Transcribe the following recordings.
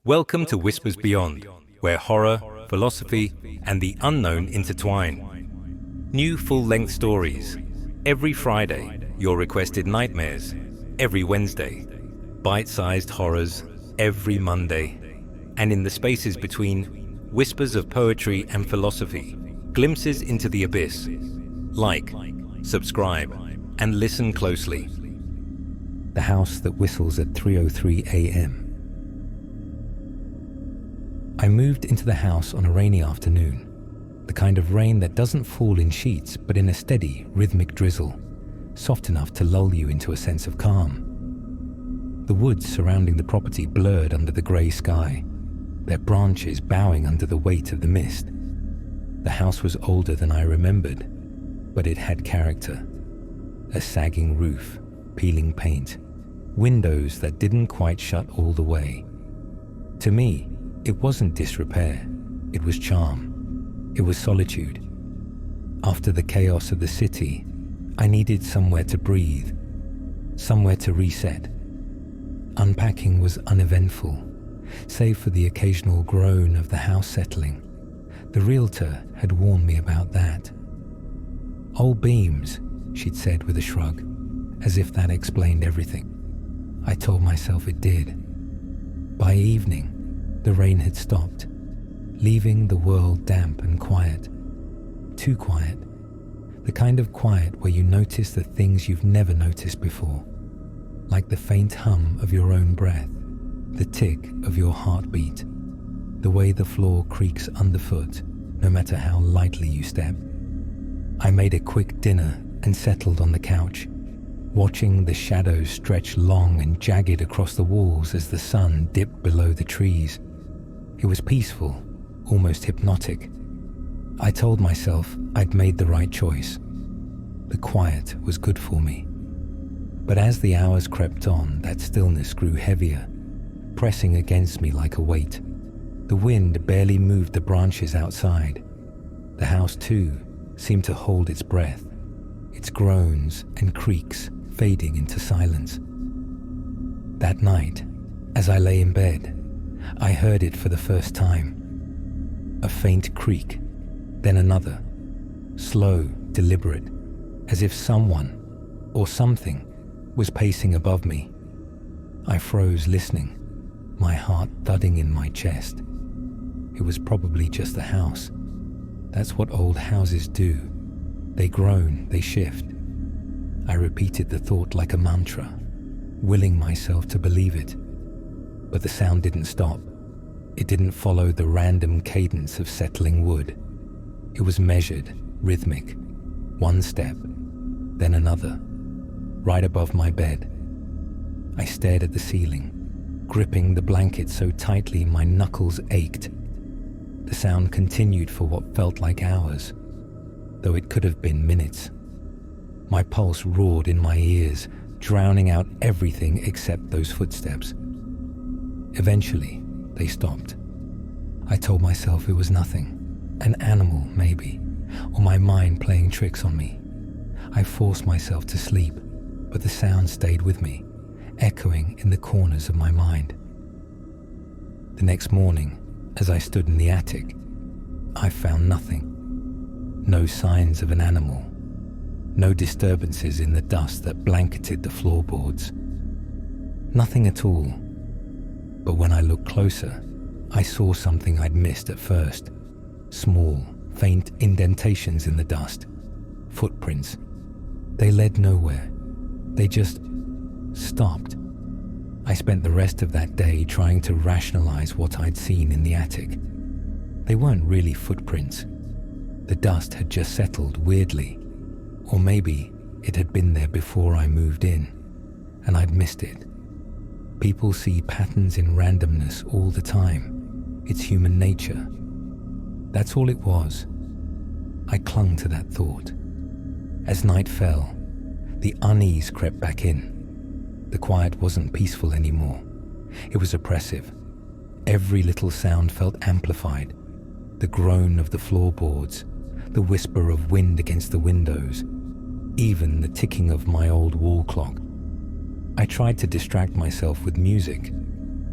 Welcome to Whispers Beyond, where horror, philosophy, and the unknown intertwine. New full-length stories. Every Friday, your requested nightmares. Every Wednesday, bite-sized horrors. Every Monday. And in the spaces between, whispers of poetry and philosophy, glimpses into the abyss. Like, subscribe, and listen closely. The house that whistles at 3:03 a.m. I moved into the house on a rainy afternoon, the kind of rain that doesn't fall in sheets but in a steady, rhythmic drizzle, soft enough to lull you into a sense of calm. The woods surrounding the property blurred under the grey sky, their branches bowing under the weight of the mist. The house was older than I remembered, but it had character. A sagging roof, peeling paint, windows that didn't quite shut all the way. To me, it wasn't disrepair, it was charm, it was solitude. After the chaos of the city, I needed somewhere to breathe, somewhere to reset. Unpacking was uneventful, save for the occasional groan of the house settling. The realtor had warned me about that. "Old beams," she'd said with a shrug, as if that explained everything. I told myself it did. By evening, the rain had stopped, leaving the world damp and quiet. Too quiet. The kind of quiet where you notice the things you've never noticed before, like the faint hum of your own breath, the tick of your heartbeat, the way the floor creaks underfoot, no matter how lightly you step. I made a quick dinner and settled on the couch, watching the shadows stretch long and jagged across the walls as the sun dipped below the trees. It was peaceful, almost hypnotic. I told myself I'd made the right choice. The quiet was good for me. But as the hours crept on, that stillness grew heavier, pressing against me like a weight. The wind barely moved the branches outside. The house, too, seemed to hold its breath, its groans and creaks fading into silence. That night, as I lay in bed, I heard it for the first time. A faint creak, then another, slow, deliberate, as if someone or something was pacing above me. I froze listening, my heart thudding in my chest. It was probably just the house. That's what old houses do. They groan, they shift. I repeated the thought like a mantra, willing myself to believe it. But the sound didn't stop. It didn't follow the random cadence of settling wood. It was measured, rhythmic, one step, then another, right above my bed. I stared at the ceiling, gripping the blanket so tightly my knuckles ached. The sound continued for what felt like hours, though it could have been minutes. My pulse roared in my ears, drowning out everything except those footsteps. Eventually, they stopped. I told myself it was nothing, an animal maybe, or my mind playing tricks on me. I forced myself to sleep, but the sound stayed with me, echoing in the corners of my mind. The next morning, as I stood in the attic, I found nothing. No signs of an animal. No disturbances in the dust that blanketed the floorboards. Nothing at all. But when I looked closer, I saw something I'd missed at first. Small, faint indentations in the dust. Footprints. They led nowhere. They just stopped. I spent the rest of that day trying to rationalize what I'd seen in the attic. They weren't really footprints. The dust had just settled weirdly. Or maybe it had been there before I moved in, and I'd missed it. People see patterns in randomness all the time. It's human nature. That's all it was. I clung to that thought. As night fell, the unease crept back in. The quiet wasn't peaceful anymore. It was oppressive. Every little sound felt amplified. The groan of the floorboards, the whisper of wind against the windows, even the ticking of my old wall clock. I tried to distract myself with music,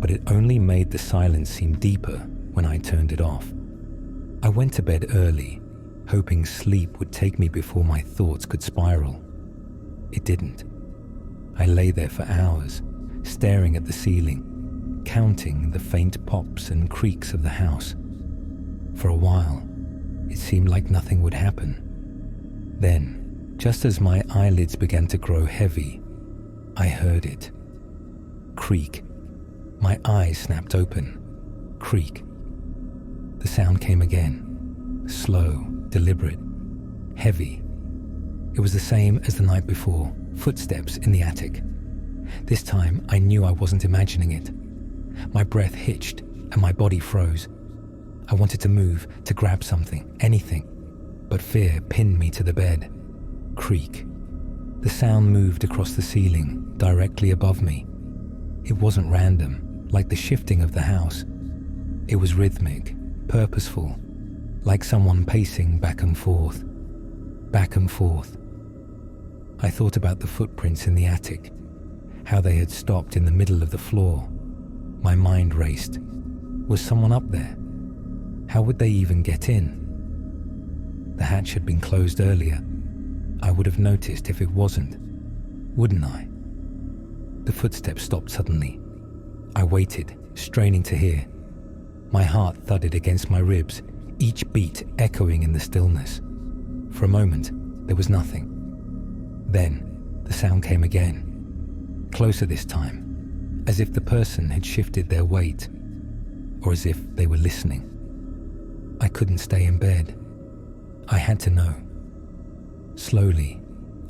but it only made the silence seem deeper when I turned it off. I went to bed early, hoping sleep would take me before my thoughts could spiral. It didn't. I lay there for hours, staring at the ceiling, counting the faint pops and creaks of the house. For a while, it seemed like nothing would happen. Then, just as my eyelids began to grow heavy, I heard it. Creak. My eyes snapped open. Creak. The sound came again. Slow, deliberate, heavy. It was the same as the night before, footsteps in the attic. This time, I knew I wasn't imagining it. My breath hitched and my body froze. I wanted to move, to grab something, anything, but fear pinned me to the bed. Creak. The sound moved across the ceiling, directly above me. It wasn't random, like the shifting of the house. It was rhythmic, purposeful, like someone pacing back and forth. Back and forth. I thought about the footprints in the attic, how they had stopped in the middle of the floor. My mind raced. Was someone up there? How would they even get in? The hatch had been closed earlier. I would have noticed if it wasn't, wouldn't I? The footsteps stopped suddenly. I waited, straining to hear. My heart thudded against my ribs, each beat echoing in the stillness. For a moment, there was nothing. Then, the sound came again. Closer this time, as if the person had shifted their weight, or as if they were listening. I couldn't stay in bed. I had to know. Slowly,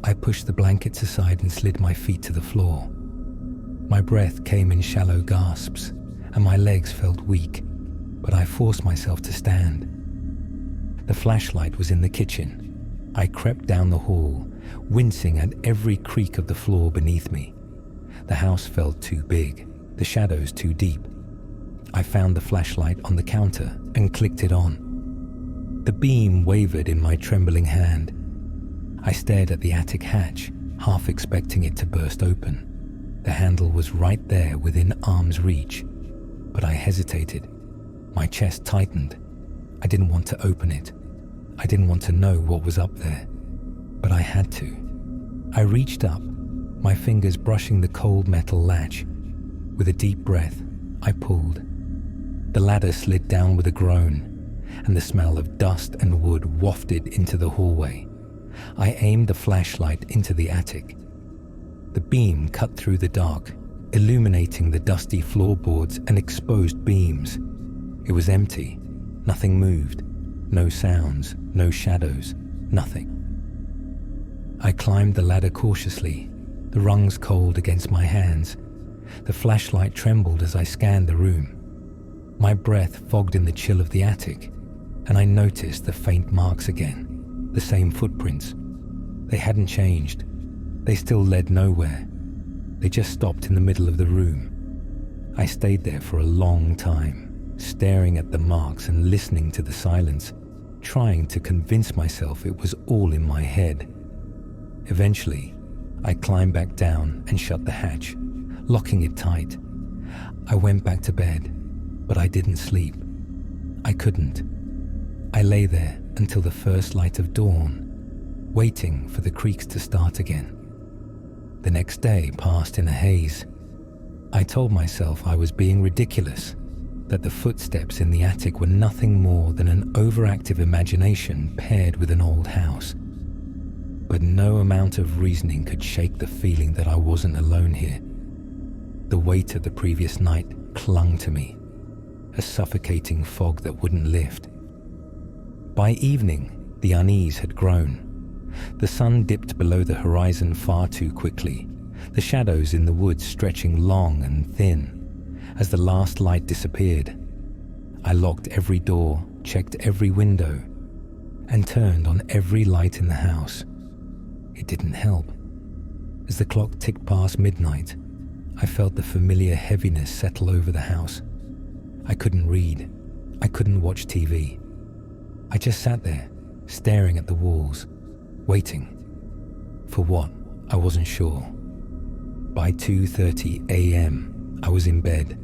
I pushed the blankets aside and slid my feet to the floor. My breath came in shallow gasps, and my legs felt weak, but I forced myself to stand. The flashlight was in the kitchen. I crept down the hall, wincing at every creak of the floor beneath me. The house felt too big, the shadows too deep. I found the flashlight on the counter and clicked it on. The beam wavered in my trembling hand. I stared at the attic hatch, half expecting it to burst open. The handle was right there within arm's reach, but I hesitated. My chest tightened. I didn't want to open it. I didn't want to know what was up there, but I had to. I reached up, my fingers brushing the cold metal latch. With a deep breath, I pulled. The ladder slid down with a groan, and the smell of dust and wood wafted into the hallway. I aimed the flashlight into the attic. The beam cut through the dark, illuminating the dusty floorboards and exposed beams. It was empty. Nothing moved. No sounds, no shadows, nothing. I climbed the ladder cautiously, the rungs cold against my hands. The flashlight trembled as I scanned the room. My breath fogged in the chill of the attic, and I noticed the faint marks again, the same footprints. They hadn't changed. They still led nowhere. They just stopped in the middle of the room. I stayed there for a long time, staring at the marks and listening to the silence, trying to convince myself it was all in my head. Eventually, I climbed back down and shut the hatch, locking it tight. I went back to bed, but I didn't sleep. I couldn't. I lay there until the first light of dawn, waiting for the creaks to start again. The next day passed in a haze. I told myself I was being ridiculous, that the footsteps in the attic were nothing more than an overactive imagination paired with an old house. But no amount of reasoning could shake the feeling that I wasn't alone here. The weight of the previous night clung to me, a suffocating fog that wouldn't lift. By evening, the unease had grown. The sun dipped below the horizon far too quickly, the shadows in the woods stretching long and thin. As the last light disappeared, I locked every door, checked every window, and turned on every light in the house. It didn't help. As the clock ticked past midnight, I felt the familiar heaviness settle over the house. I couldn't read. I couldn't watch TV. I just sat there, staring at the walls, waiting. For what? I wasn't sure. By 2:30 a.m., I was in bed,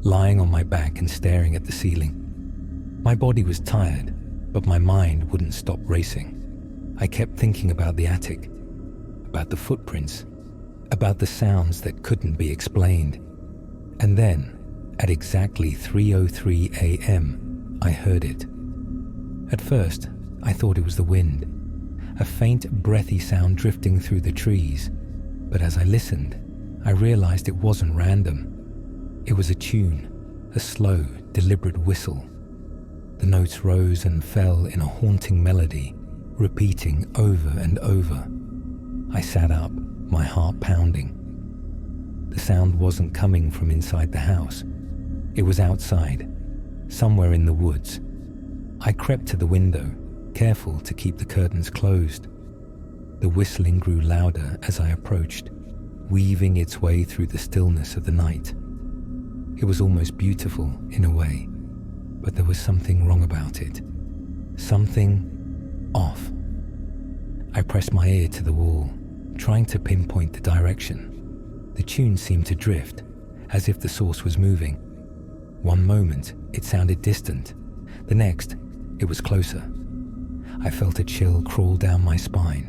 lying on my back and staring at the ceiling. My body was tired, but my mind wouldn't stop racing. I kept thinking about the attic, about the footprints, about the sounds that couldn't be explained. And then, at exactly 3:03 a.m., I heard it. At first, I thought it was the wind, a faint, breathy sound drifting through the trees. But as I listened, I realized it wasn't random. It was a tune, a slow, deliberate whistle. The notes rose and fell in a haunting melody, repeating over and over. I sat up, my heart pounding. The sound wasn't coming from inside the house. It was outside, somewhere in the woods. I crept to the window, careful to keep the curtains closed. The whistling grew louder as I approached, weaving its way through the stillness of the night. It was almost beautiful in a way, but there was something wrong about it. Something off. I pressed my ear to the wall, trying to pinpoint the direction. The tune seemed to drift, as if the source was moving. One moment, it sounded distant. The next, it was closer. I felt a chill crawl down my spine.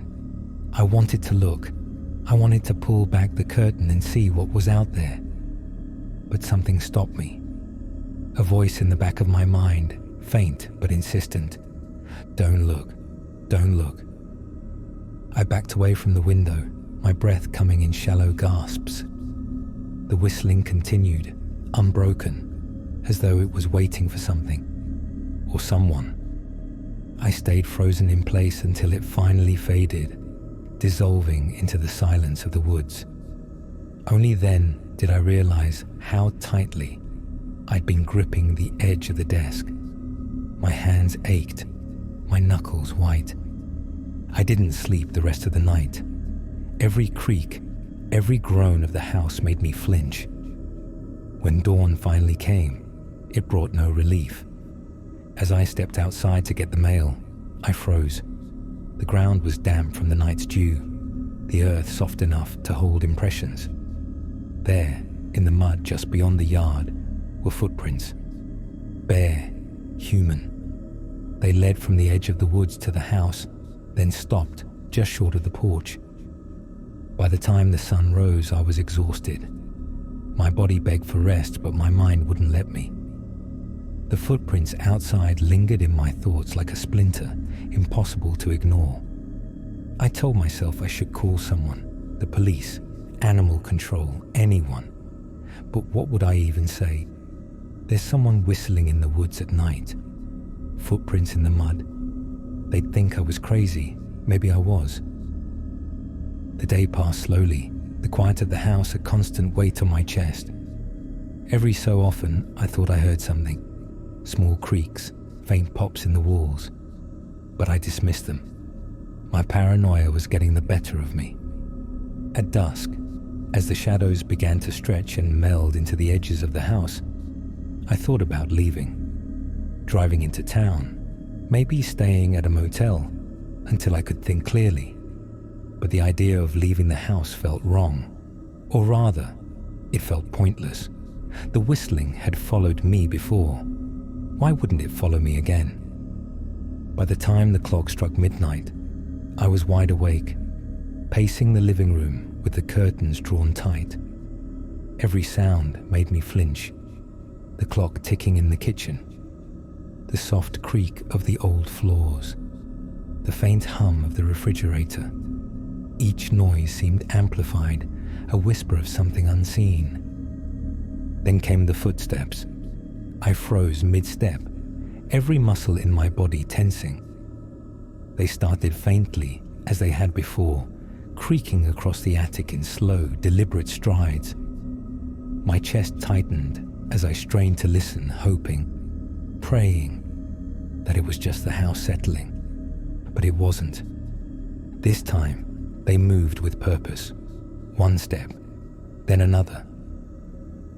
I wanted to look. I wanted to pull back the curtain and see what was out there. But something stopped me. A voice in the back of my mind, faint but insistent. Don't look. Don't look. I backed away from the window, my breath coming in shallow gasps. The whistling continued, unbroken, as though it was waiting for something, or someone. I stayed frozen in place until it finally faded, dissolving into the silence of the woods. Only then did I realize how tightly I'd been gripping the edge of the desk. My hands ached, my knuckles white. I didn't sleep the rest of the night. Every creak, every groan of the house made me flinch. When dawn finally came, it brought no relief. As I stepped outside to get the mail, I froze. The ground was damp from the night's dew, the earth soft enough to hold impressions. There, in the mud just beyond the yard, were footprints. Bare, human. They led from the edge of the woods to the house, then stopped just short of the porch. By the time the sun rose, I was exhausted. My body begged for rest, but my mind wouldn't let me. The footprints outside lingered in my thoughts like a splinter, impossible to ignore. I told myself I should call someone, the police, animal control, anyone. But what would I even say? There's someone whistling in the woods at night. Footprints in the mud. They'd think I was crazy. Maybe I was. The day passed slowly, the quiet of the house a constant weight on my chest. Every so often, I thought I heard something. Small creaks, faint pops in the walls. But I dismissed them. My paranoia was getting the better of me. At dusk, as the shadows began to stretch and meld into the edges of the house, I thought about leaving. Driving into town, maybe staying at a motel until I could think clearly. But the idea of leaving the house felt wrong. Or rather, it felt pointless. The whistling had followed me before. Why wouldn't it follow me again? By the time the clock struck midnight, I was wide awake, pacing the living room with the curtains drawn tight. Every sound made me flinch. The clock ticking in the kitchen, the soft creak of the old floors, the faint hum of the refrigerator. Each noise seemed amplified, a whisper of something unseen. Then came the footsteps. I froze mid-step, every muscle in my body tensing. They started faintly, as they had before, creaking across the attic in slow, deliberate strides. My chest tightened as I strained to listen, hoping, praying, that it was just the house settling. But it wasn't. This time, they moved with purpose. One step, then another.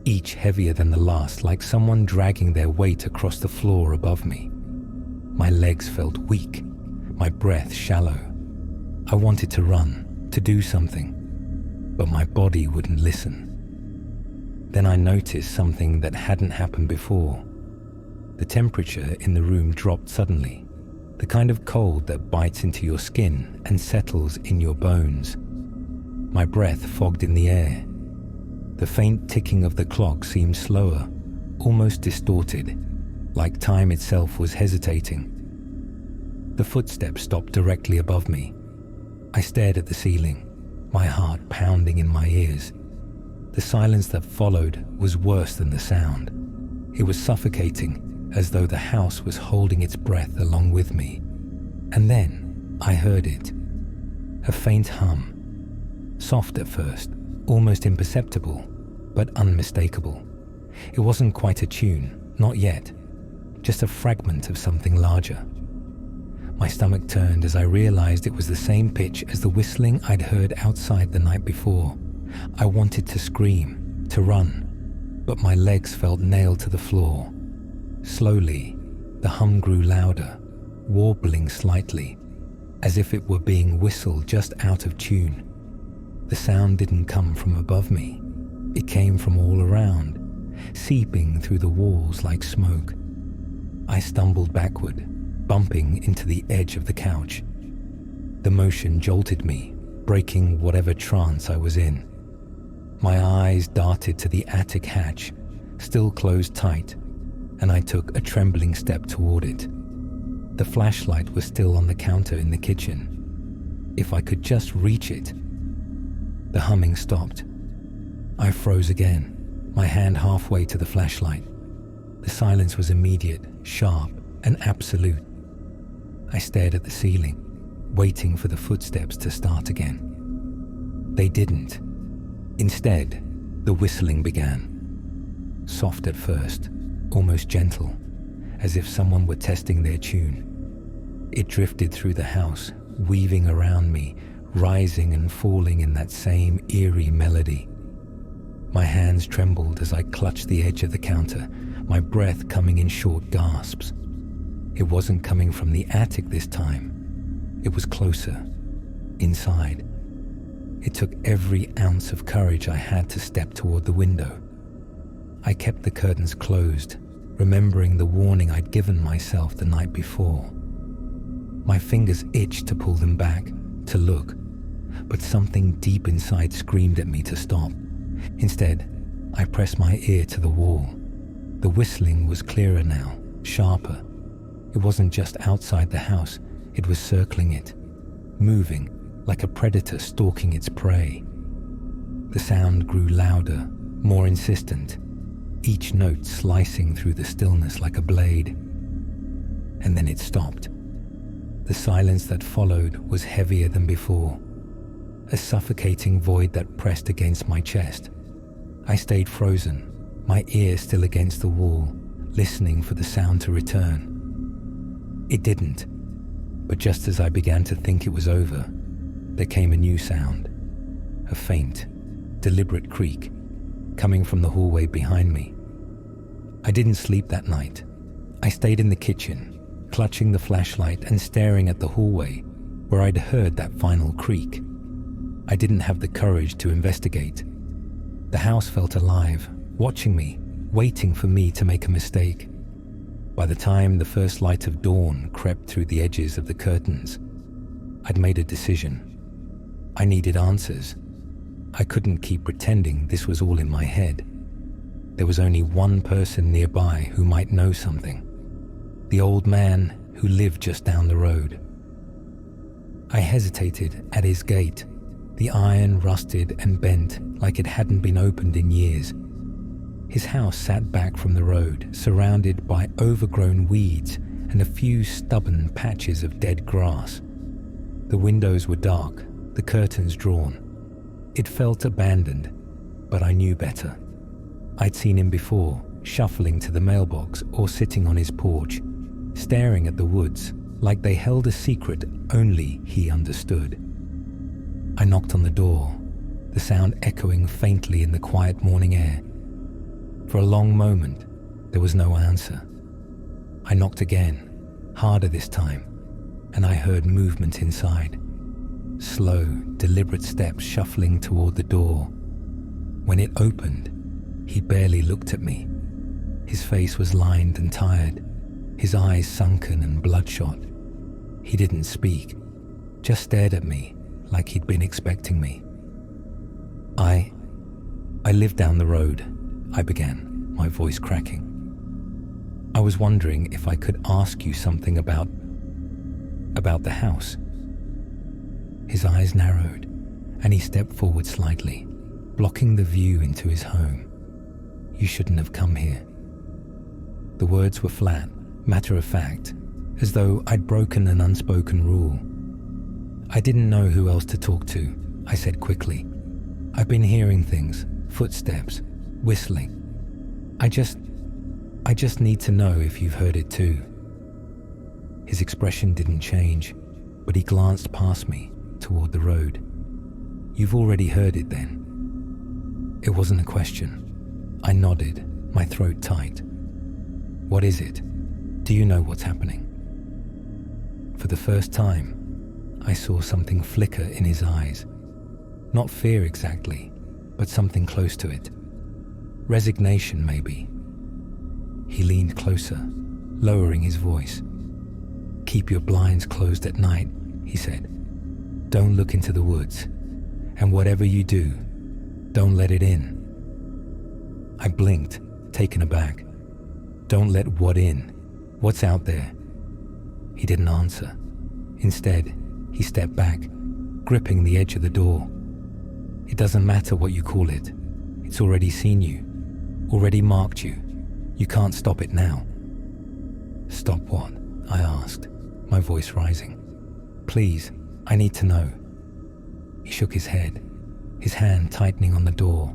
Each heavier than the last, like someone dragging their weight across the floor above me. My legs felt weak, my breath shallow. I wanted to run, to do something, but my body wouldn't listen. Then I noticed something that hadn't happened before. The temperature in the room dropped suddenly, the kind of cold that bites into your skin and settles in your bones. My breath fogged in the air. The faint ticking of the clock seemed slower, almost distorted, like time itself was hesitating. The footsteps stopped directly above me. I stared at the ceiling, my heart pounding in my ears. The silence that followed was worse than the sound. It was suffocating, as though the house was holding its breath along with me. And then I heard it. A faint hum. Soft at first, almost imperceptible, but unmistakable. It wasn't quite a tune, not yet. Just a fragment of something larger. My stomach turned as I realized it was the same pitch as the whistling I'd heard outside the night before. I wanted to scream, to run, but my legs felt nailed to the floor. Slowly, the hum grew louder, warbling slightly, as if it were being whistled just out of tune. The sound didn't come from above me. It came from all around, seeping through the walls like smoke. I stumbled backward, bumping into the edge of the couch. The motion jolted me, breaking whatever trance I was in. My eyes darted to the attic hatch, still closed tight, and I took a trembling step toward it. The flashlight was still on the counter in the kitchen. If I could just reach it. The humming stopped. I froze again, my hand halfway to the flashlight. The silence was immediate, sharp, and absolute. I stared at the ceiling, waiting for the footsteps to start again. They didn't. Instead, the whistling began. Soft at first, almost gentle, as if someone were testing their tune. It drifted through the house, weaving around me, rising and falling in that same eerie melody. My hands trembled as I clutched the edge of the counter, my breath coming in short gasps. It wasn't coming from the attic this time. It was closer, inside. It took every ounce of courage I had to step toward the window. I kept the curtains closed, remembering the warning I'd given myself the night before. My fingers itched to pull them back, to look, but something deep inside screamed at me to stop. Instead, I pressed my ear to the wall. The whistling was clearer now, sharper. It wasn't just outside the house, it was circling it, moving like a predator stalking its prey. The sound grew louder, more insistent, each note slicing through the stillness like a blade. And then it stopped. The silence that followed was heavier than before, a suffocating void that pressed against my chest. I stayed frozen, my ear still against the wall, listening for the sound to return. It didn't, but just as I began to think it was over, there came a new sound, a faint, deliberate creak, coming from the hallway behind me. I didn't sleep that night. I stayed in the kitchen, clutching the flashlight and staring at the hallway where I'd heard that final creak. I didn't have the courage to investigate. The house felt alive, watching me, waiting for me to make a mistake. By the time the first light of dawn crept through the edges of the curtains, I'd made a decision. I needed answers. I couldn't keep pretending this was all in my head. There was only one person nearby who might know something. The old man who lived just down the road. I hesitated at his gate, the iron rusted and bent like it hadn't been opened in years. His house sat back from the road, surrounded by overgrown weeds and a few stubborn patches of dead grass. The windows were dark, the curtains drawn. It felt abandoned, but I knew better. I'd seen him before, shuffling to the mailbox or sitting on his porch, staring at the woods like they held a secret only he understood. I knocked on the door, the sound echoing faintly in the quiet morning air. For a long moment, there was no answer. I knocked again, harder this time, and I heard movement inside. Slow, deliberate steps shuffling toward the door. When it opened, He barely looked at me. His face was lined and tired, his eyes sunken and bloodshot. He didn't speak, just stared at me like he'd been expecting me. I live down the road, I began, my voice cracking. I was wondering if I could ask you something about the house. His eyes narrowed, and he stepped forward slightly, blocking the view into his home. You shouldn't have come here. The words were flat, matter of fact, as though I'd broken an unspoken rule. I didn't know who else to talk to, I said quickly. I've been hearing things, footsteps, whistling. I just need to know if you've heard it too. His expression didn't change, but he glanced past me toward the road. You've already heard it then. It wasn't a question. I nodded, my throat tight. What is it? Do you know what's happening? For the first time, I saw something flicker in his eyes. Not fear exactly, but something close to it. Resignation, maybe. He leaned closer, lowering his voice. Keep your blinds closed at night, he said. Don't look into the woods, and whatever you do, don't let it in. I blinked, taken aback. Don't let what in? What's out there? He didn't answer. Instead, he stepped back, gripping the edge of the door. It doesn't matter what you call it. It's already seen you, already marked you. You can't stop it now. Stop what? I asked, my voice rising. Please, I need to know. He shook his head, his hand tightening on the door.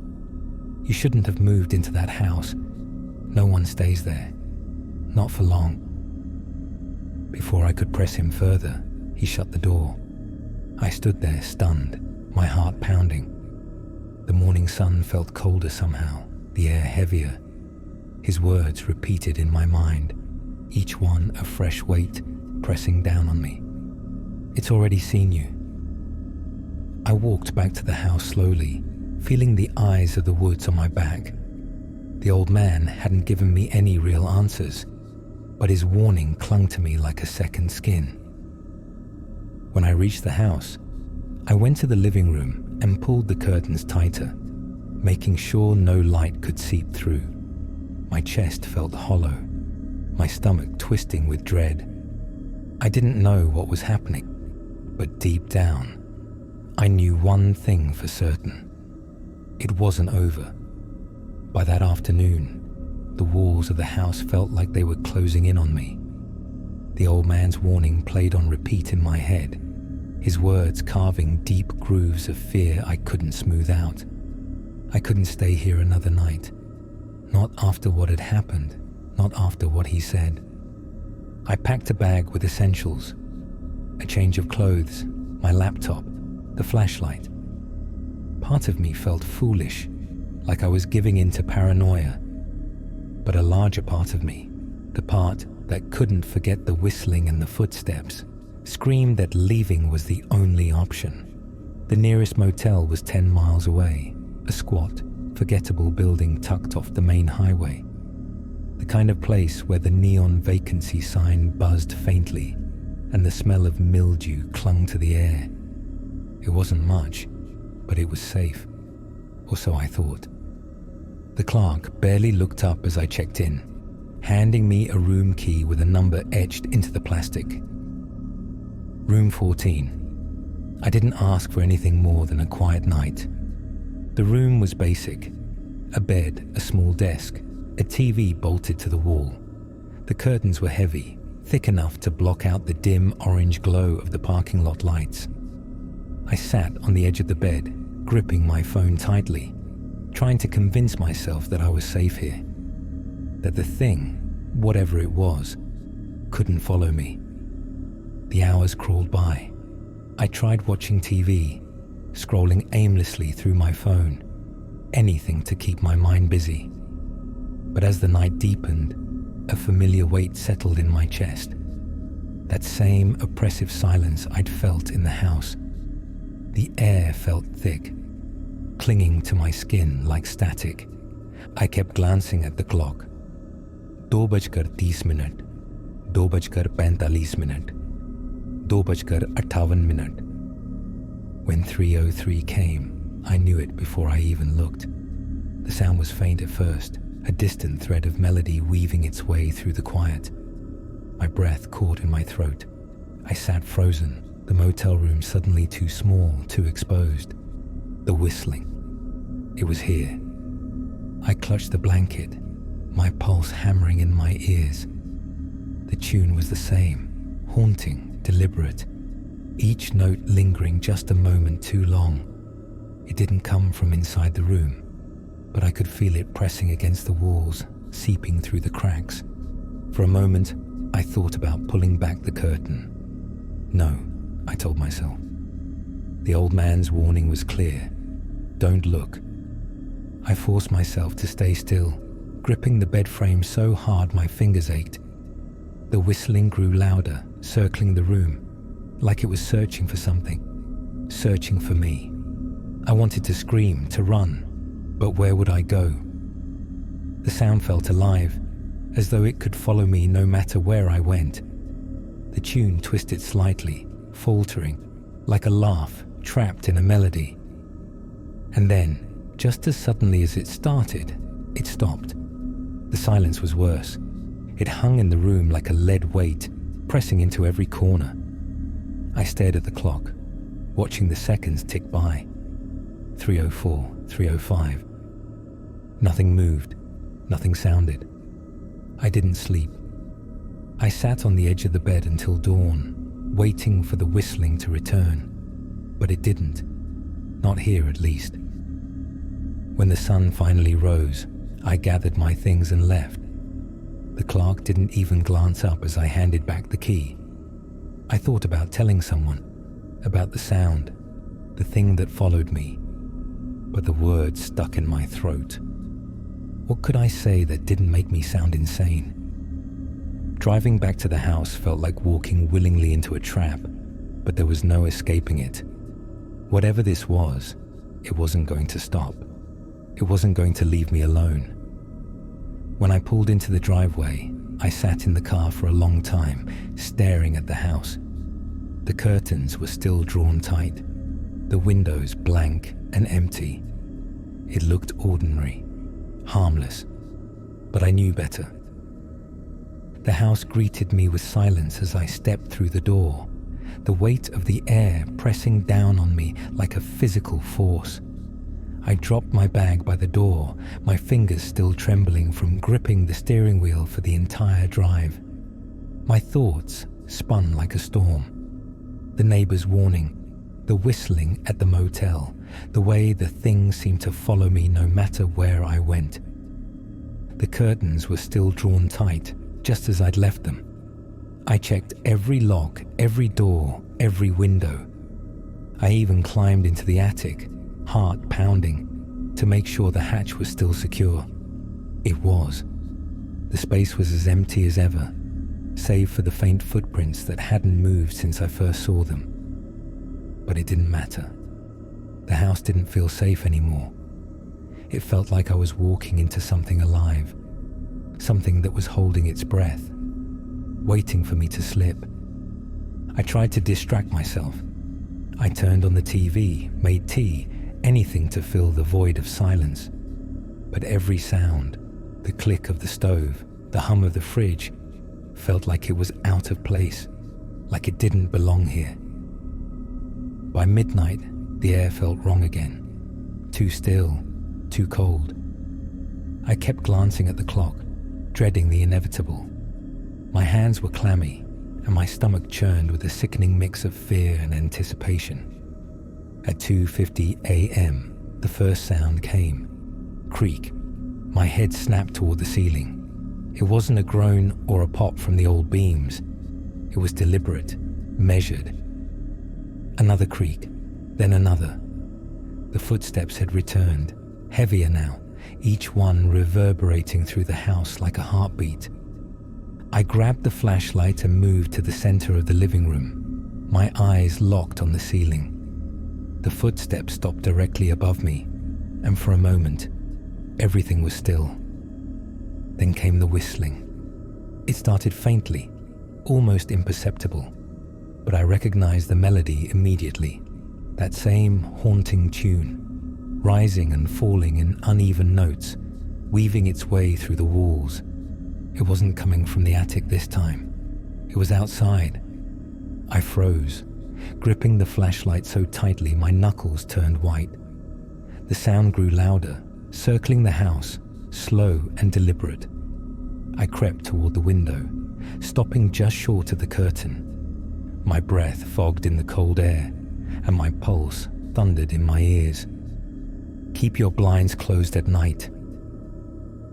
You shouldn't have moved into that house. No one stays there. Not for long. Before I could press him further, he shut the door. I stood there stunned, my heart pounding. The morning sun felt colder somehow, the air heavier. His words repeated in my mind, each one a fresh weight pressing down on me. It's already seen you. I walked back to the house slowly, feeling the eyes of the woods on my back. The old man hadn't given me any real answers, but his warning clung to me like a second skin. When I reached the house, I went to the living room and pulled the curtains tighter, making sure no light could seep through. My chest felt hollow, my stomach twisting with dread. I didn't know what was happening, but deep down, I knew one thing for certain. It wasn't over. By that afternoon, the walls of the house felt like they were closing in on me. The old man's warning played on repeat in my head, his words carving deep grooves of fear I couldn't smooth out. I couldn't stay here another night. Not after what had happened, not after what he said. I packed a bag with essentials, a change of clothes, my laptop, the flashlight. Part of me felt foolish, like I was giving in to paranoia. But a larger part of me, the part that couldn't forget the whistling and the footsteps, screamed that leaving was the only option. The nearest motel was 10 miles away, a squat, forgettable building tucked off the main highway. The kind of place where the neon vacancy sign buzzed faintly and the smell of mildew clung to the air. It wasn't much, but it was safe, or so I thought. The clerk barely looked up as I checked in, handing me a room key with a number etched into the plastic. Room 14. I didn't ask for anything more than a quiet night. The room was basic. A bed, a small desk, a TV bolted to the wall. The curtains were heavy, thick enough to block out the dim orange glow of the parking lot lights. I sat on the edge of the bed, gripping my phone tightly, trying to convince myself that I was safe here, that the thing, whatever it was, couldn't follow me. The hours crawled by. I tried watching TV, scrolling aimlessly through my phone, anything to keep my mind busy. But as the night deepened, a familiar weight settled in my chest. That same oppressive silence I'd felt in the house. The air felt thick, clinging to my skin like static. I kept glancing at the clock. 2:30, 2:45, 2:58. When 3:03 came, I knew it before I even looked. The sound was faint at first, a distant thread of melody weaving its way through the quiet. My breath caught in my throat. I sat frozen, the motel room suddenly too small, too exposed. The whistling. It was here. I clutched the blanket, my pulse hammering in my ears. The tune was the same, haunting, deliberate, each note lingering just a moment too long. It didn't come from inside the room, but I could feel it pressing against the walls, seeping through the cracks. For a moment, I thought about pulling back the curtain. No, I told myself. The old man's warning was clear. Don't look. I forced myself to stay still, gripping the bed frame so hard my fingers ached. The whistling grew louder, circling the room, like it was searching for something, searching for me. I wanted to scream, to run, but where would I go? The sound felt alive, as though it could follow me no matter where I went. The tune twisted slightly, faltering, like a laugh trapped in a melody. And then, just as suddenly as it started, it stopped. The silence was worse. It hung in the room like a lead weight, pressing into every corner. I stared at the clock, watching the seconds tick by. 3:04, 3:05. Nothing moved, nothing sounded. I didn't sleep. I sat on the edge of the bed until dawn, waiting for the whistling to return. But it didn't. Not here, at least. When the sun finally rose, I gathered my things and left. The clerk didn't even glance up as I handed back the key. I thought about telling someone, about the sound, the thing that followed me, but the words stuck in my throat. What could I say that didn't make me sound insane? Driving back to the house felt like walking willingly into a trap, but there was no escaping it. Whatever this was, it wasn't going to stop. It wasn't going to leave me alone. When I pulled into the driveway, I sat in the car for a long time, staring at the house. The curtains were still drawn tight, the windows blank and empty. It looked ordinary, harmless, but I knew better. The house greeted me with silence as I stepped through the door, the weight of the air pressing down on me like a physical force. I dropped my bag by the door, my fingers still trembling from gripping the steering wheel for the entire drive. My thoughts spun like a storm. The neighbor's warning, the whistling at the motel, the way the thing seemed to follow me no matter where I went. The curtains were still drawn tight, just as I'd left them. I checked every lock, every door, every window. I even climbed into the attic, heart pounding, to make sure the hatch was still secure. It was. The space was as empty as ever, save for the faint footprints that hadn't moved since I first saw them. But it didn't matter. The house didn't feel safe anymore. It felt like I was walking into something alive, something that was holding its breath, waiting for me to slip. I tried to distract myself. I turned on the TV, made tea, anything to fill the void of silence. But every sound, the click of the stove, the hum of the fridge, felt like it was out of place, like it didn't belong here. By midnight, the air felt wrong again. Too still, too cold. I kept glancing at the clock, dreading the inevitable. My hands were clammy, and my stomach churned with a sickening mix of fear and anticipation. At 2:50 a.m., the first sound came. Creak. My head snapped toward the ceiling. It wasn't a groan or a pop from the old beams. It was deliberate, measured. Another creak, then another. The footsteps had returned, heavier now, each one reverberating through the house like a heartbeat. I grabbed the flashlight and moved to the center of the living room, my eyes locked on the ceiling. The footsteps stopped directly above me, and for a moment, everything was still. Then came the whistling. It started faintly, almost imperceptible, but I recognized the melody immediately. That same haunting tune, rising and falling in uneven notes, weaving its way through the walls. It wasn't coming from the attic this time. It was outside. I froze, gripping the flashlight so tightly my knuckles turned white. The sound grew louder, circling the house, slow and deliberate. I crept toward the window, stopping just short of the curtain. My breath fogged in the cold air, and my pulse thundered in my ears. "Keep your blinds closed at night."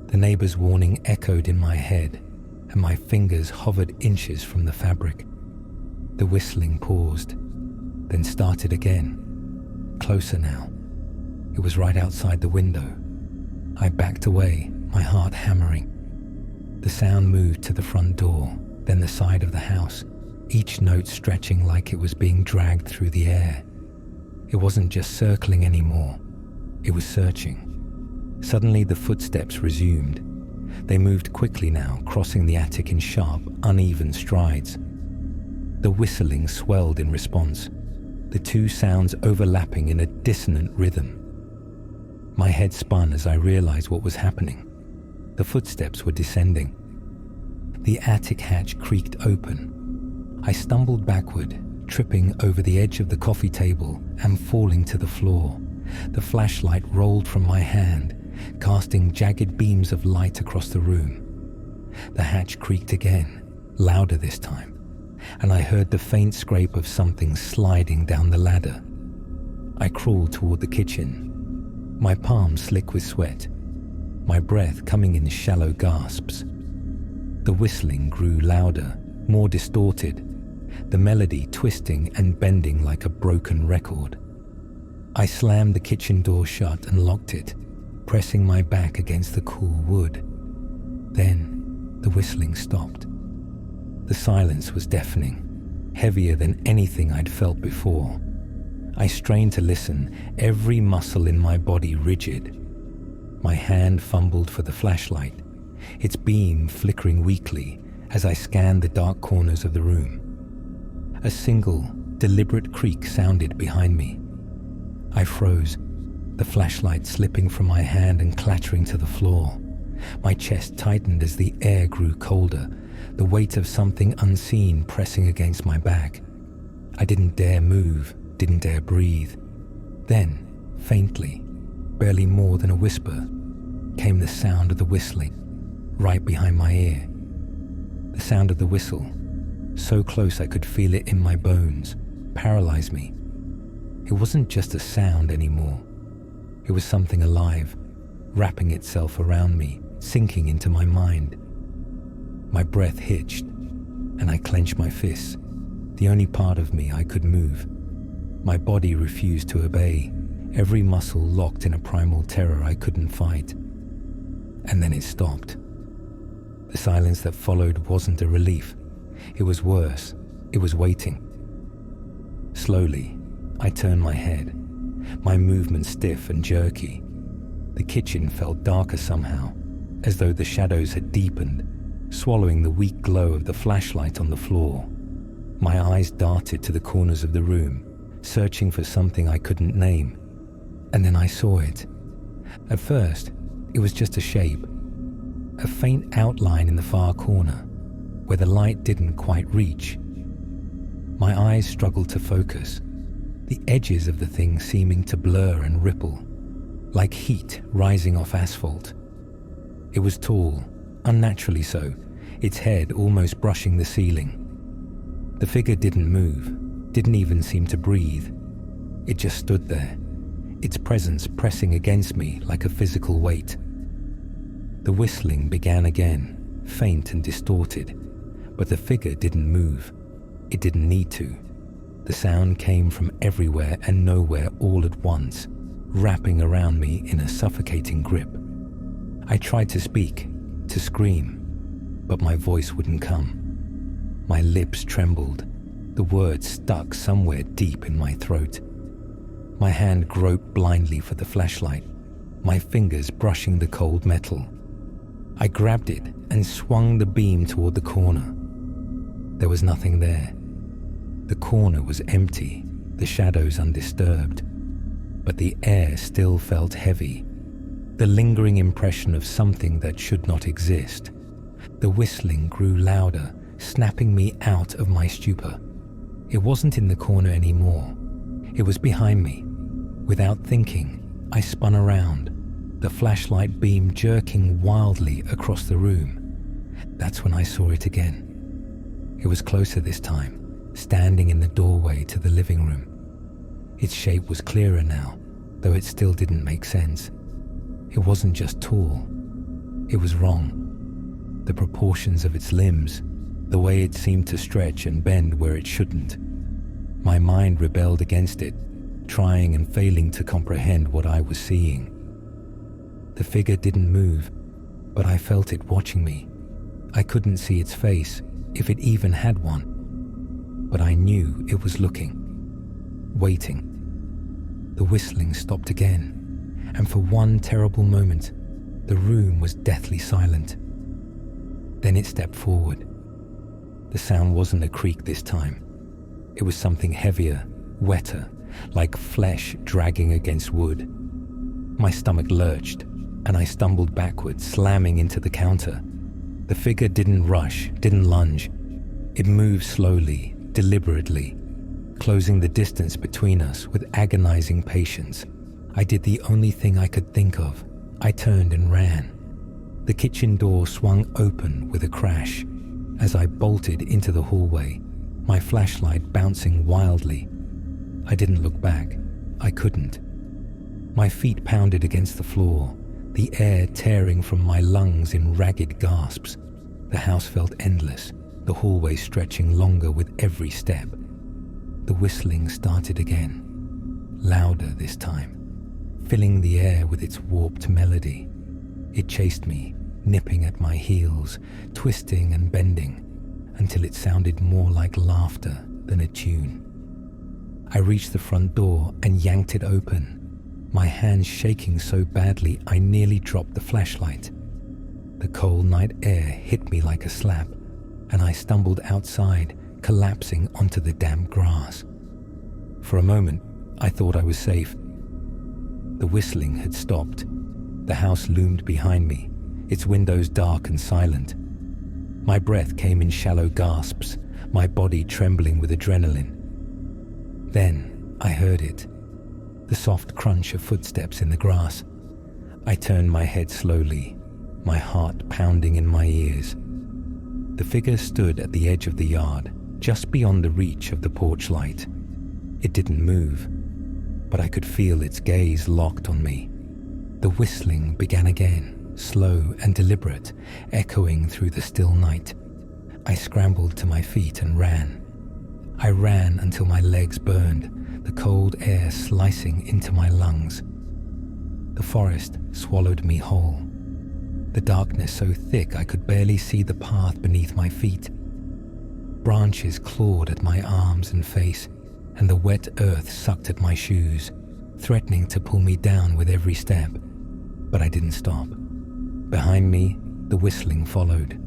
The neighbor's warning echoed in my head, and my fingers hovered inches from the fabric. The whistling paused, then started again. Closer now. It was right outside the window. I backed away, my heart hammering. The sound moved to the front door, then the side of the house, each note stretching like it was being dragged through the air. It wasn't just circling anymore. It was searching. Suddenly the footsteps resumed. They moved quickly now, crossing the attic in sharp, uneven strides. The whistling swelled in response, the two sounds overlapping in a dissonant rhythm. My head spun as I realized what was happening. The footsteps were descending. The attic hatch creaked open. I stumbled backward, tripping over the edge of the coffee table and falling to the floor. The flashlight rolled from my hand, casting jagged beams of light across the room. The hatch creaked again, louder this time, and I heard the faint scrape of something sliding down the ladder. I crawled toward the kitchen, my palms slick with sweat, my breath coming in shallow gasps. The whistling grew louder, more distorted, the melody twisting and bending like a broken record. I slammed the kitchen door shut and locked it, pressing my back against the cool wood. Then the whistling stopped. The silence was deafening, heavier than anything I'd felt before. I strained to listen, every muscle in my body rigid. My hand fumbled for the flashlight, its beam flickering weakly as I scanned the dark corners of the room. A single, deliberate creak sounded behind me. I froze, the flashlight slipping from my hand and clattering to the floor. My chest tightened as the air grew colder, the weight of something unseen pressing against my back. I didn't dare move, didn't dare breathe. Then, faintly, barely more than a whisper, came the sound of the whistling, right behind my ear. The sound of the whistle, so close I could feel it in my bones, paralyzed me. It wasn't just a sound anymore. It was something alive, wrapping itself around me, sinking into my mind. My breath hitched, and I clenched my fists, the only part of me I could move. My body refused to obey, every muscle locked in a primal terror I couldn't fight. And then it stopped. The silence that followed wasn't a relief. It was worse. It was waiting. Slowly, I turned my head, my movement stiff and jerky. The kitchen felt darker somehow, as though the shadows had deepened, swallowing the weak glow of the flashlight on the floor. My eyes darted to the corners of the room, searching for something I couldn't name. And then I saw it. At first, it was just a shape, a faint outline in the far corner, where the light didn't quite reach. My eyes struggled to focus, the edges of the thing seeming to blur and ripple, like heat rising off asphalt. It was tall, unnaturally so, its head almost brushing the ceiling. The figure didn't move, didn't even seem to breathe. It just stood there, its presence pressing against me like a physical weight. The whistling began again, faint and distorted, but the figure didn't move. It didn't need to. The sound came from everywhere and nowhere all at once, wrapping around me in a suffocating grip. I tried to speak, to scream, but my voice wouldn't come. My lips trembled. The words stuck somewhere deep in my throat. My hand groped blindly for the flashlight, my fingers brushing the cold metal. I grabbed it and swung the beam toward the corner. There was nothing there. The corner was empty, the shadows undisturbed, but the air still felt heavy, the lingering impression of something that should not exist. The whistling grew louder, snapping me out of my stupor. It wasn't in the corner anymore. It was behind me. Without thinking, I spun around, the flashlight beam jerking wildly across the room. That's when I saw it again. It was closer this time, standing in the doorway to the living room. Its shape was clearer now, though it still didn't make sense. It wasn't just tall. It was wrong. The proportions of its limbs, the way it seemed to stretch and bend where it shouldn't. My mind rebelled against it, trying and failing to comprehend what I was seeing. The figure didn't move, but I felt it watching me. I couldn't see its face, if it even had one, but I knew it was looking, waiting. The whistling stopped again, and for one terrible moment, the room was deathly silent. Then it stepped forward. The sound wasn't a creak this time. It was something heavier, wetter, like flesh dragging against wood. My stomach lurched, and I stumbled backward, slamming into the counter. The figure didn't rush, didn't lunge. It moved slowly, deliberately, closing the distance between us with agonizing patience. I did the only thing I could think of. I turned and ran. The kitchen door swung open with a crash. As I bolted into the hallway, my flashlight bouncing wildly. I didn't look back. I couldn't. My feet pounded against the floor, the air tearing from my lungs in ragged gasps. The house felt endless, the hallway stretching longer with every step. The whistling started again, louder this time, filling the air with its warped melody. It chased me, nipping at my heels, twisting and bending, until it sounded more like laughter than a tune. I reached the front door and yanked it open, my hands shaking so badly I nearly dropped the flashlight. The cold night air hit me like a slap, and I stumbled outside, collapsing onto the damp grass. For a moment, I thought I was safe. The whistling had stopped. The house loomed behind me, its windows dark and silent. My breath came in shallow gasps, my body trembling with adrenaline. Then I heard it, the soft crunch of footsteps in the grass. I turned my head slowly, my heart pounding in my ears. The figure stood at the edge of the yard, just beyond the reach of the porch light. It didn't move, but I could feel its gaze locked on me. The whistling began again, slow and deliberate, echoing through the still night. I scrambled to my feet and ran. I ran until my legs burned, the cold air slicing into my lungs. The forest swallowed me whole, the darkness so thick I could barely see the path beneath my feet. Branches clawed at my arms and face, and the wet earth sucked at my shoes, threatening to pull me down with every step. But I didn't stop. Behind me, the whistling followed.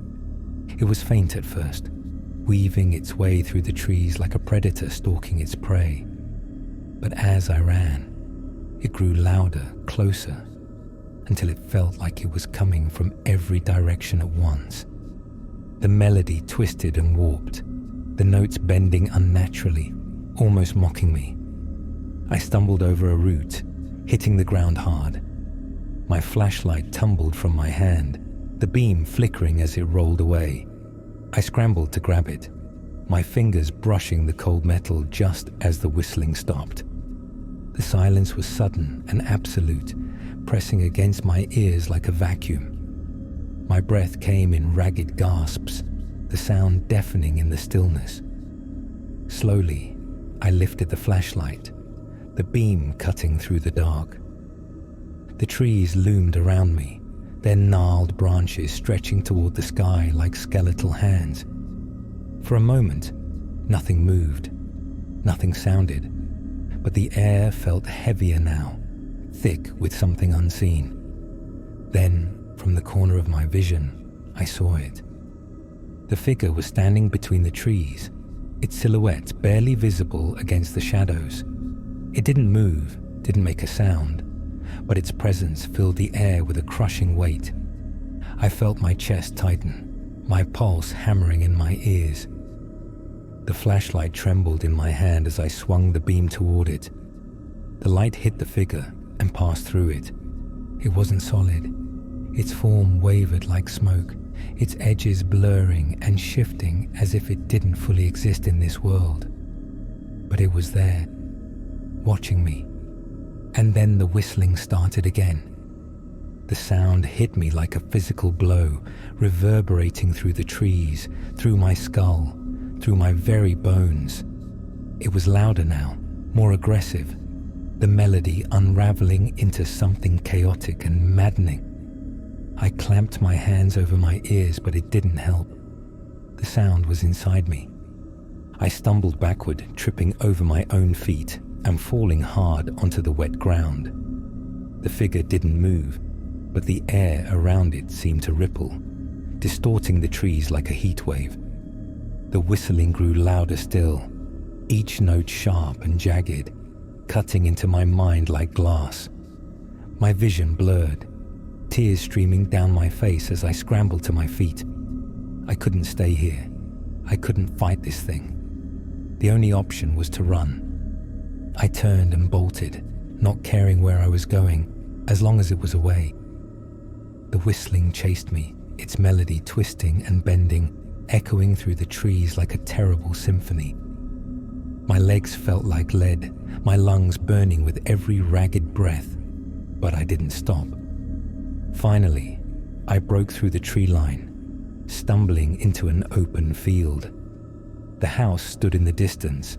It was faint at first, weaving its way through the trees like a predator stalking its prey. But as I ran, it grew louder, closer, until it felt like it was coming from every direction at once. The melody twisted and warped, the notes bending unnaturally, almost mocking me. I stumbled over a root, hitting the ground hard. My flashlight tumbled from my hand, the beam flickering as it rolled away. I scrambled to grab it, my fingers brushing the cold metal just as the whistling stopped. The silence was sudden and absolute, pressing against my ears like a vacuum. My breath came in ragged gasps, the sound deafening in the stillness. Slowly, I lifted the flashlight, the beam cutting through the dark. The trees loomed around me, their gnarled branches stretching toward the sky like skeletal hands. For a moment, nothing moved, nothing sounded, but the air felt heavier now, thick with something unseen. Then, from the corner of my vision, I saw it. The figure was standing between the trees, its silhouette barely visible against the shadows. It didn't move, didn't make a sound, but its presence filled the air with a crushing weight. I felt my chest tighten, my pulse hammering in my ears. The flashlight trembled in my hand as I swung the beam toward it. The light hit the figure and passed through it. It wasn't solid. Its form wavered like smoke, its edges blurring and shifting as if it didn't fully exist in this world. But it was there, watching me. And then the whistling started again. The sound hit me like a physical blow, reverberating through the trees, through my skull, through my very bones. It was louder now, more aggressive, the melody unraveling into something chaotic and maddening. I clamped my hands over my ears, but it didn't help. The sound was inside me. I stumbled backward, tripping over my own feet and falling hard onto the wet ground. The figure didn't move, but the air around it seemed to ripple, distorting the trees like a heat wave. The whistling grew louder still, each note sharp and jagged, cutting into my mind like glass. My vision blurred, tears streaming down my face as I scrambled to my feet. I couldn't stay here. I couldn't fight this thing. The only option was to run. I turned and bolted, not caring where I was going, as long as it was away. The whistling chased me, its melody twisting and bending, echoing through the trees like a terrible symphony. My legs felt like lead, my lungs burning with every ragged breath, but I didn't stop. Finally, I broke through the tree line, stumbling into an open field. The house stood in the distance,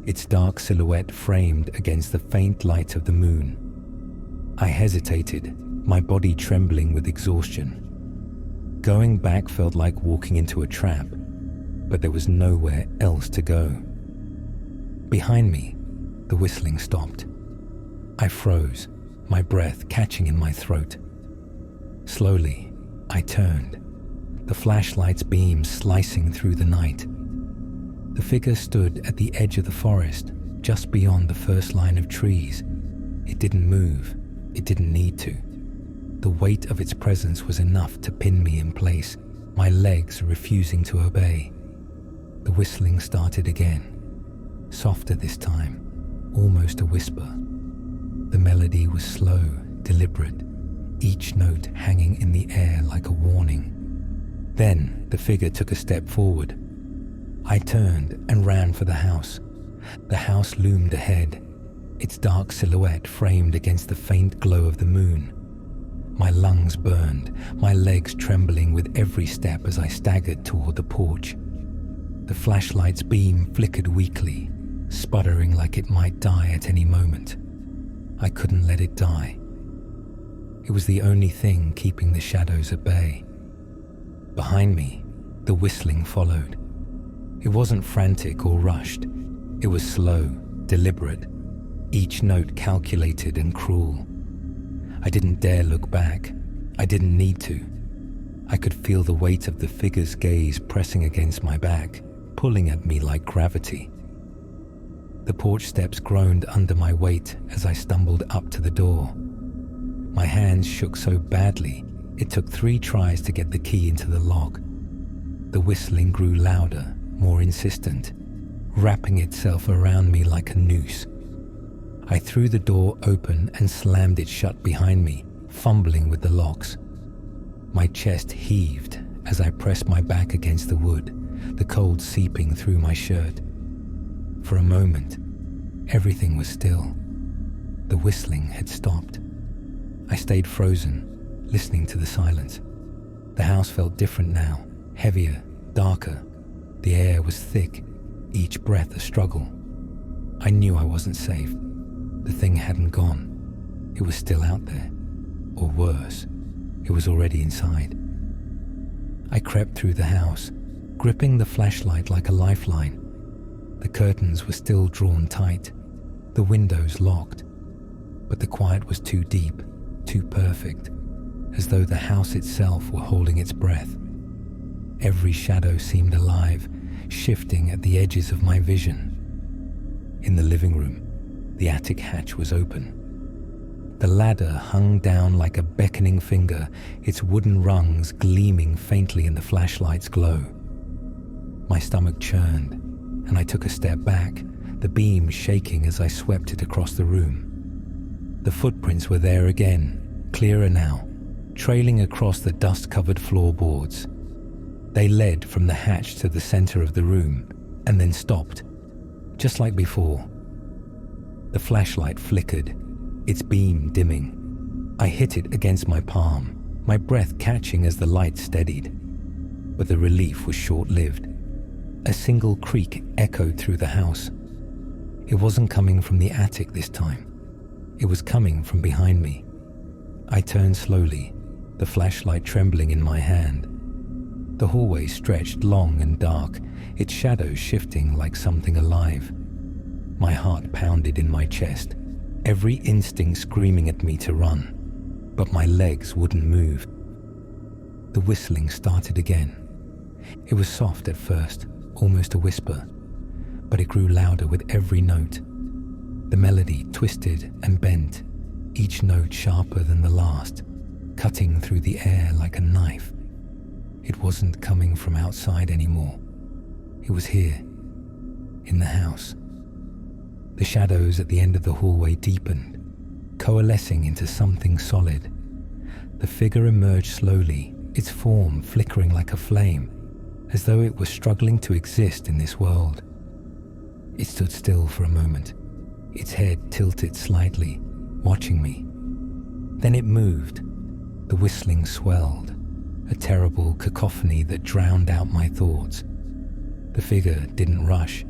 its dark silhouette framed against the faint light of the moon. I hesitated, my body trembling with exhaustion. Going back felt like walking into a trap, but there was nowhere else to go. Behind me, the whistling stopped. I froze, my breath catching in my throat. Slowly, I turned, the flashlight's beams slicing through the night. The figure stood at the edge of the forest, just beyond the first line of trees. It didn't move. It didn't need to. The weight of its presence was enough to pin me in place, my legs refusing to obey. The whistling started again, softer this time, almost a whisper. The melody was slow, deliberate, each note hanging in the air like a warning. Then the figure took a step forward. I turned and ran for the house. The house loomed ahead, its dark silhouette framed against the faint glow of the moon. My lungs burned, my legs trembling with every step as I staggered toward the porch. The flashlight's beam flickered weakly, sputtering like it might die at any moment. I couldn't let it die. It was the only thing keeping the shadows at bay. Behind me, the whistling followed. It wasn't frantic or rushed. It was slow, deliberate, each note calculated and cruel. I didn't dare look back. I didn't need to. I could feel the weight of the figure's gaze pressing against my back, pulling at me like gravity. The porch steps groaned under my weight as I stumbled up to the door. My hands shook so badly, it took 3 tries to get the key into the lock. The whistling grew louder, more insistent, wrapping itself around me like a noose. I threw the door open and slammed it shut behind me, fumbling with the locks. My chest heaved as I pressed my back against the wood, the cold seeping through my shirt. For a moment, everything was still. The whistling had stopped. I stayed frozen, listening to the silence. The house felt different now, heavier, darker. The air was thick, each breath a struggle. I knew I wasn't safe. The thing hadn't gone. It was still out there. Or worse, it was already inside. I crept through the house, gripping the flashlight like a lifeline. The curtains were still drawn tight, the windows locked. but the quiet was too deep, too perfect, as though the house itself were holding its breath. Every shadow seemed alive, shifting at the edges of my vision. In the living room, the attic hatch was open. The ladder hung down like a beckoning finger, its wooden rungs gleaming faintly in the flashlight's glow. My stomach churned, and I took a step back, the beam shaking as I swept it across the room. The footprints were there again, clearer now, trailing across the dust-covered floorboards. They led from the hatch to the center of the room, and then stopped, just like before. The flashlight flickered, its beam dimming. I hit it against my palm, my breath catching as the light steadied. But the relief was short-lived. A single creak echoed through the house. It wasn't coming from the attic this time. It was coming from behind me. I turned slowly, the flashlight trembling in my hand. The hallway stretched long and dark, its shadows shifting like something alive. My heart pounded in my chest, every instinct screaming at me to run, but my legs wouldn't move. The whistling started again. It was soft at first, almost a whisper, but it grew louder with every note. The melody twisted and bent, each note sharper than the last, cutting through the air like a knife. It wasn't coming from outside anymore. It was here, in the house. The shadows at the end of the hallway deepened, coalescing into something solid. The figure emerged slowly, its form flickering like a flame, as though it was struggling to exist in this world. It stood still for a moment, its head tilted slightly, watching me. Then it moved. The whistling swelled, a terrible cacophony that drowned out my thoughts. The figure didn't rush.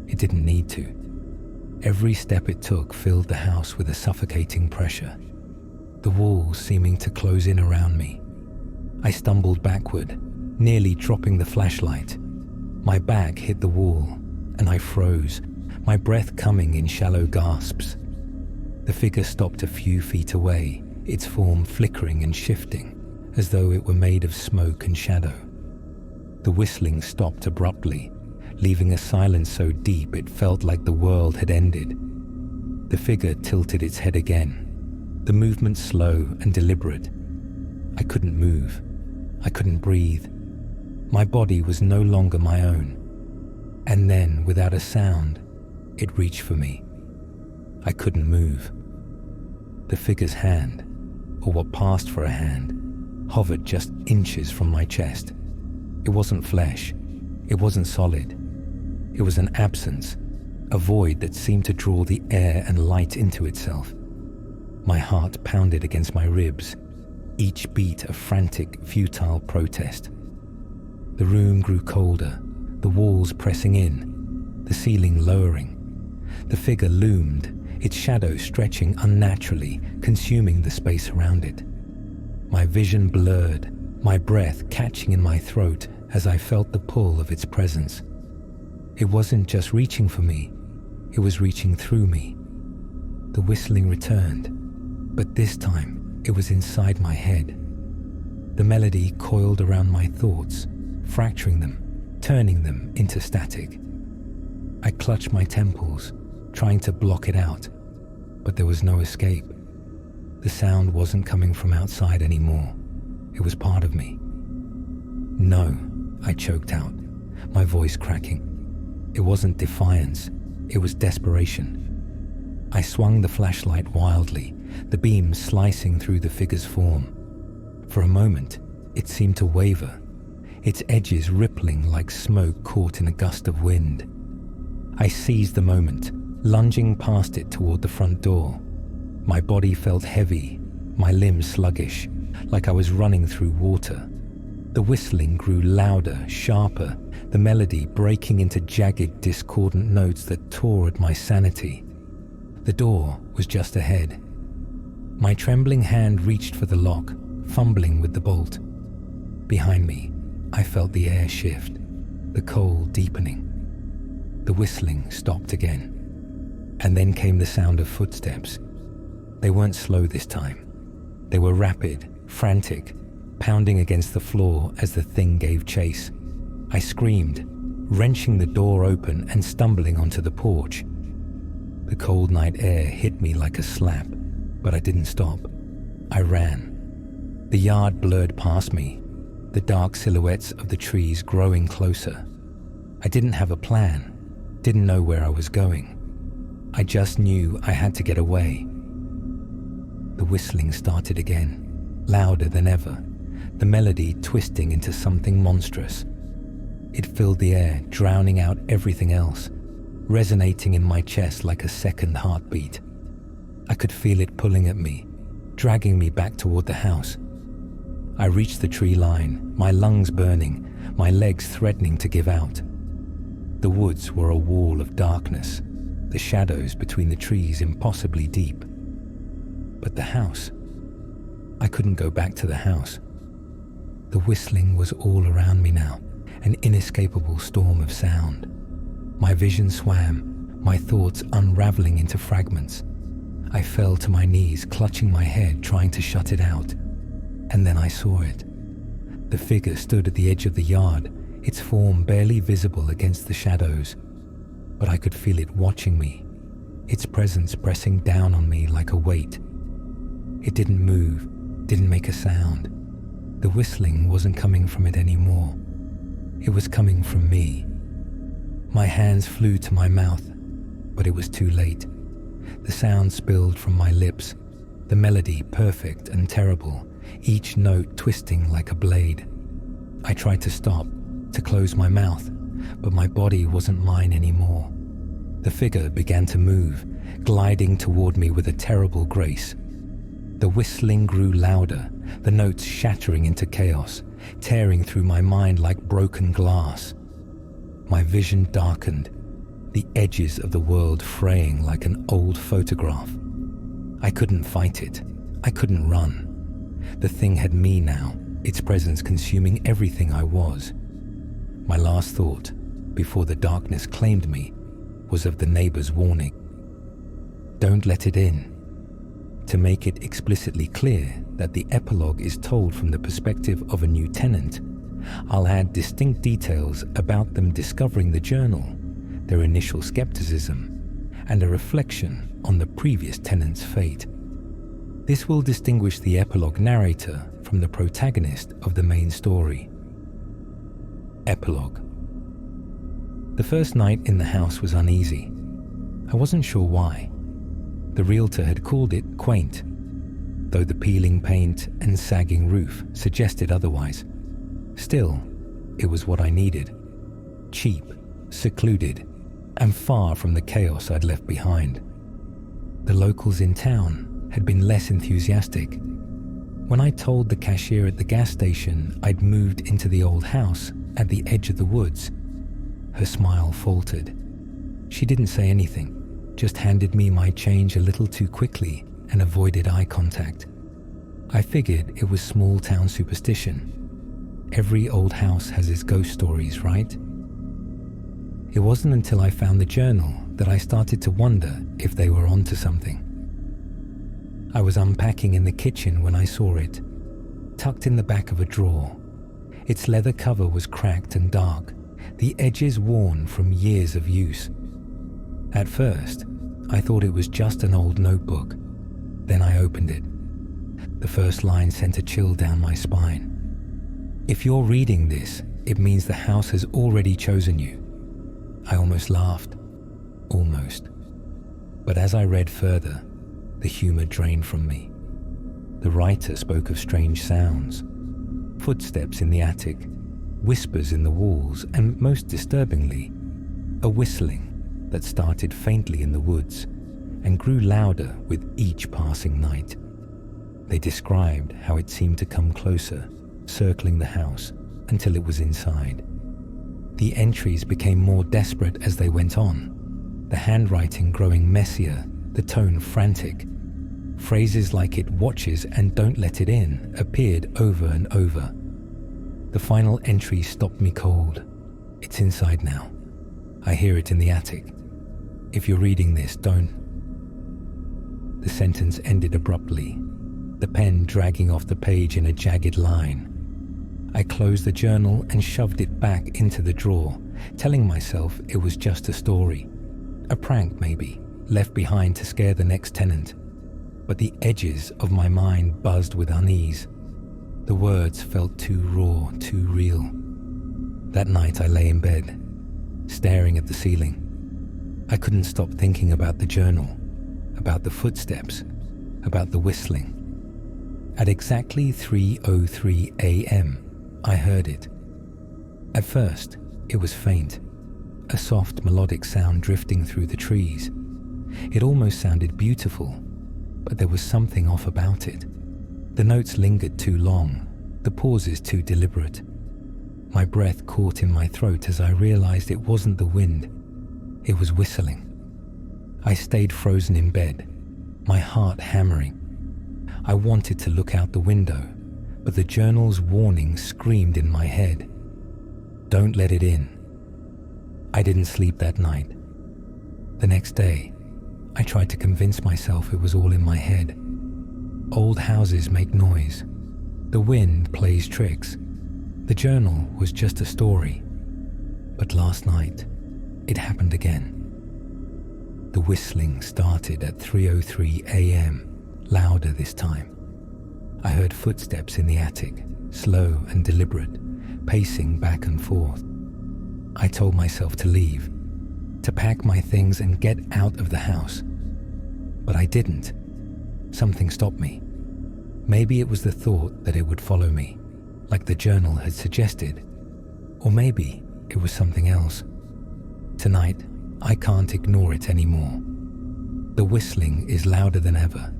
It didn't need to. Every step it took filled the house with a suffocating pressure, the walls seeming to close in around me. I stumbled backward, nearly dropping the flashlight. My back hit the wall, and I froze, my breath coming in shallow gasps. The figure stopped a few feet away, its form flickering and shifting, as though it were made of smoke and shadow. The whistling stopped abruptly, leaving a silence so deep it felt like the world had ended. The figure tilted its head again, the movement slow and deliberate. I couldn't move. I couldn't breathe. My body was no longer my own. And then, without a sound, it reached for me. I couldn't move. The figure's hand, or what passed for a hand, hovered just inches from my chest. It wasn't flesh. It wasn't solid. It was an absence, a void that seemed to draw the air and light into itself. My heart pounded against my ribs, each beat a frantic, futile protest. The room grew colder, the walls pressing in, the ceiling lowering. The figure loomed, its shadow stretching unnaturally, consuming the space around it. My vision blurred, my breath catching in my throat as I felt the pull of its presence. It wasn't just reaching for me, it was reaching through me. The whistling returned, but this time it was inside my head. The melody coiled around my thoughts, fracturing them, turning them into static. I clutched my temples, trying to block it out, but there was no escape. The sound wasn't coming from outside anymore. It was part of me. No, I choked out, my voice cracking. It wasn't defiance, it was desperation. I swung the flashlight wildly, the beam slicing through the figure's form. For a moment, it seemed to waver, its edges rippling like smoke caught in a gust of wind. I seized the moment, lunging past it toward the front door. My body felt heavy, my limbs sluggish, like I was running through water. The whistling grew louder, sharper, the melody breaking into jagged, discordant notes that tore at my sanity. The door was just ahead. My trembling hand reached for the lock, fumbling with the bolt. Behind me, I felt the air shift, the cold deepening. The whistling stopped again. And then came the sound of footsteps. They weren't slow this time. They were rapid, frantic, pounding against the floor as the thing gave chase. I screamed, wrenching the door open and stumbling onto the porch. The cold night air hit me like a slap, but I didn't stop. I ran. The yard blurred past me, the dark silhouettes of the trees growing closer. I didn't have a plan, didn't know where I was going. I just knew I had to get away. The whistling started again, louder than ever, the melody twisting into something monstrous. It filled the air, drowning out everything else, resonating in my chest like a second heartbeat. I could feel it pulling at me, dragging me back toward the house. I reached the tree line, my lungs burning, my legs threatening to give out. The woods were a wall of darkness, the shadows between the trees impossibly deep. But the house, I couldn't go back to the house. The whistling was all around me now, an inescapable storm of sound. My vision swam, my thoughts unraveling into fragments. I fell to my knees, clutching my head, trying to shut it out. And then I saw it. The figure stood at the edge of the yard, its form barely visible against the shadows. But I could feel it watching me, its presence pressing down on me like a weight. It didn't move, didn't make a sound. The whistling wasn't coming from it anymore. It was coming from me. My hands flew to my mouth, but it was too late. The sound spilled from my lips, the melody perfect and terrible, each note twisting like a blade. I tried to stop, to close my mouth, but my body wasn't mine anymore. The figure began to move, gliding toward me with a terrible grace. The whistling grew louder, the notes shattering into chaos, tearing through my mind like broken glass. My vision darkened, the edges of the world fraying like an old photograph. I couldn't fight it. I couldn't run. The thing had me now, its presence consuming everything I was. My last thought, before the darkness claimed me, was of the neighbor's warning. Don't let it in. To make it explicitly clear that the epilogue is told from the perspective of a new tenant, I'll add distinct details about them discovering the journal, their initial skepticism, and a reflection on the previous tenant's fate. This will distinguish the epilogue narrator from the protagonist of the main story. Epilogue. The first night in the house was uneasy. I wasn't sure why. The realtor had called it quaint, though the peeling paint and sagging roof suggested otherwise. Still, it was what I needed. Cheap, secluded, and far from the chaos I'd left behind. The locals in town had been less enthusiastic. When I told the cashier at the gas station I'd moved into the old house at the edge of the woods, her smile faltered. She didn't say anything, just handed me my change a little too quickly and avoided eye contact. I figured it was small-town superstition. Every old house has its ghost stories, right? It wasn't until I found the journal that I started to wonder if they were onto something. I was unpacking in the kitchen when I saw it, tucked in the back of a drawer. Its leather cover was cracked and dark, the edges worn from years of use. At first, I thought it was just an old notebook. Then I opened it. The first line sent a chill down my spine. If you're reading this, it means the house has already chosen you. I almost laughed. Almost. But as I read further, the humor drained from me. The writer spoke of strange sounds. Footsteps in the attic, whispers in the walls, and most disturbingly, a whistling that started faintly in the woods and grew louder with each passing night. They described how it seemed to come closer, circling the house until it was inside. The entries became more desperate as they went on, the handwriting growing messier, the tone frantic. Phrases like "it watches" and "don't let it in" appeared over and over. The final entry stopped me cold. It's inside now. I hear it in the attic. If you're reading this, don't. The sentence ended abruptly, the pen dragging off the page in a jagged line. I closed the journal and shoved it back into the drawer, telling myself it was just a story. A prank, maybe, left behind to scare the next tenant. But the edges of my mind buzzed with unease. The words felt too raw, too real. That night I lay in bed, staring at the ceiling. I couldn't stop thinking about the journal, about the footsteps, about the whistling. At exactly 3:03 a.m., I heard it. At first, it was faint, a soft melodic sound drifting through the trees. It almost sounded beautiful, but there was something off about it. The notes lingered too long, the pauses too deliberate. My breath caught in my throat as I realized it wasn't the wind, it was whistling. I stayed frozen in bed, my heart hammering. I wanted to look out the window, but the journal's warning screamed in my head. Don't let it in. I didn't sleep that night. The next day, I tried to convince myself it was all in my head. Old houses make noise. The wind plays tricks. The journal was just a story. But last night, it happened again. The whistling started at 3:03 a.m., louder this time. I heard footsteps in the attic, slow and deliberate, pacing back and forth. I told myself to leave, to pack my things and get out of the house. But I didn't. Something stopped me. Maybe it was the thought that it would follow me, like the journal had suggested. Or maybe it was something else. Tonight, I can't ignore it anymore. The whistling is louder than ever,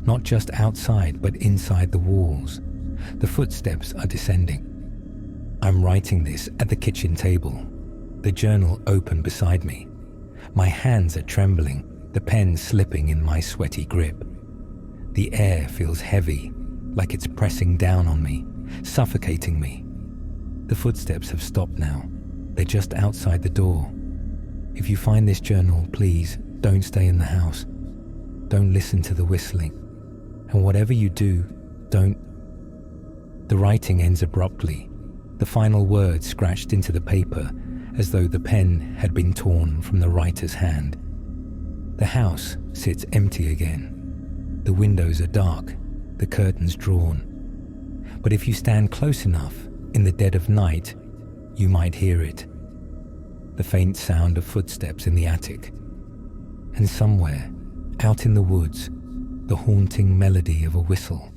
not just outside but inside the walls. The footsteps are descending. I'm writing this at the kitchen table, the journal open beside me. My hands are trembling, the pen slipping in my sweaty grip. The air feels heavy, like it's pressing down on me, suffocating me. The footsteps have stopped now. They're just outside the door. If you find this journal, please don't stay in the house. Don't listen to the whistling. And whatever you do, don't... The writing ends abruptly, the final word scratched into the paper as though the pen had been torn from the writer's hand. The house sits empty again. The windows are dark, the curtains drawn. But if you stand close enough, in the dead of night, you might hear it. The faint sound of footsteps in the attic. And somewhere, out in the woods, the haunting melody of a whistle.